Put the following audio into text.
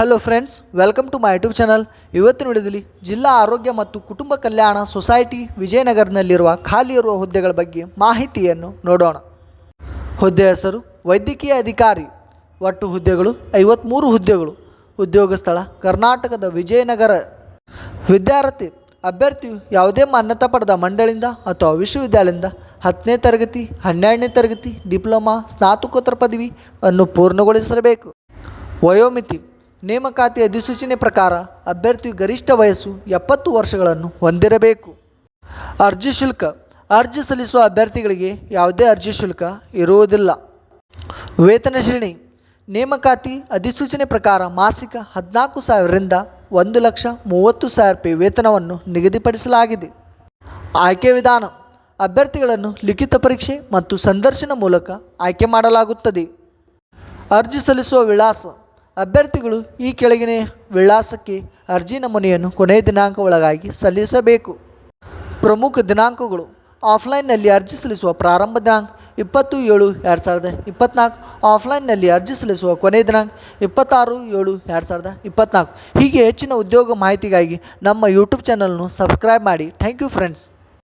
Hello friends, welcome to my YouTube channel. ಇವತ್ತಿನ ವಿಡಿಯೋದಲ್ಲಿ ಜಿಲ್ಲಾ ಆರೋಗ್ಯ ಮತ್ತು ಕುಟುಂಬ ಕಲ್ಯಾಣ ಸೊಸೈಟಿ ವಿಜಯನಗರದಲ್ಲಿರುವ ಖಾಲಿ ಇರುವ ಹುದ್ದೆಗಳ ಬಗ್ಗೆ ಮಾಹಿತಿಯನ್ನು ನೋಡೋಣ. ಹುದ್ದೆ ಹೆಸರು ವೈದ್ಯಕೀಯ ಅಧಿಕಾರಿ. ಒಟ್ಟು ಹುದ್ದೆಗಳು 53 ಹುದ್ದೆಗಳು. ಉದ್ಯೋಗ ಸ್ಥಳ ಕರ್ನಾಟಕದ ವಿಜಯನಗರ. ವಿದ್ಯಾರ್ಥಿ ಅಭ್ಯರ್ಥಿಯು ಯಾವುದೇ ಮಾನ್ಯತಾ ಪಡೆದ ಮಂಡಳಿಯಿಂದ ಅಥವಾ ವಿಶ್ವವಿದ್ಯಾಲಯದಿಂದ 10ನೇ ತರಗತಿ, 12ನೇ ತರಗತಿ, ಡಿಪ್ಲೊಮಾ, ಸ್ನಾತಕೋತ್ತರ ಪದವಿಯನ್ನು ಪೂರ್ಣಗೊಳಿಸಿರಬೇಕು. ವಯೋಮಿತಿ ನೇಮಕಾತಿ ಅಧಿಸೂಚನೆ ಪ್ರಕಾರ ಅಭ್ಯರ್ಥಿಯು ಗರಿಷ್ಠ ವಯಸ್ಸು 70 ವರ್ಷಗಳನ್ನು ಹೊಂದಿರಬೇಕು. ಅರ್ಜಿ ಶುಲ್ಕ ಅರ್ಜಿ ಸಲ್ಲಿಸುವ ಅಭ್ಯರ್ಥಿಗಳಿಗೆ ಯಾವುದೇ ಅರ್ಜಿ ಶುಲ್ಕ ಇರುವುದಿಲ್ಲ. ವೇತನ ಶ್ರೇಣಿ ನೇಮಕಾತಿ ಅಧಿಸೂಚನೆ ಪ್ರಕಾರ ಮಾಸಿಕ 14,000ರಿಂದ 1,30,000 ರೂಪಾಯಿ ವೇತನವನ್ನು ನಿಗದಿಪಡಿಸಲಾಗಿದೆ. ಆಯ್ಕೆ ವಿಧಾನ ಅಭ್ಯರ್ಥಿಗಳನ್ನು ಲಿಖಿತ ಪರೀಕ್ಷೆ ಮತ್ತು ಸಂದರ್ಶನ ಮೂಲಕ ಆಯ್ಕೆ ಮಾಡಲಾಗುತ್ತದೆ. ಅರ್ಜಿ ಸಲ್ಲಿಸುವ ವಿಳಾಸ ಅಭ್ಯರ್ಥಿಗಳು ಈ ಕೆಳಗಿನ ವಿಳಾಸಕ್ಕೆ ಅರ್ಜಿ ನಮೂನೆಯನ್ನು ಕೊನೆಯ ದಿನಾಂಕ ಒಳಗಾಗಿ ಸಲ್ಲಿಸಬೇಕು. ಪ್ರಮುಖ ದಿನಾಂಕಗಳು: ಆಫ್ಲೈನ್ನಲ್ಲಿ ಅರ್ಜಿ ಸಲ್ಲಿಸುವ ಪ್ರಾರಂಭ ದಿನಾಂಕ 20/7/2024. ಆಫ್ಲೈನ್ನಲ್ಲಿ ಅರ್ಜಿ ಸಲ್ಲಿಸುವ ಕೊನೆಯ ದಿನಾಂಕ 26/7/2024. ಹೀಗೆ ಹೆಚ್ಚಿನ ಉದ್ಯೋಗ ಮಾಹಿತಿಗಾಗಿ ನಮ್ಮ ಯೂಟ್ಯೂಬ್ ಚಾನಲ್ನು ಸಬ್ಸ್ಕ್ರೈಬ್ ಮಾಡಿ. Thank you friends.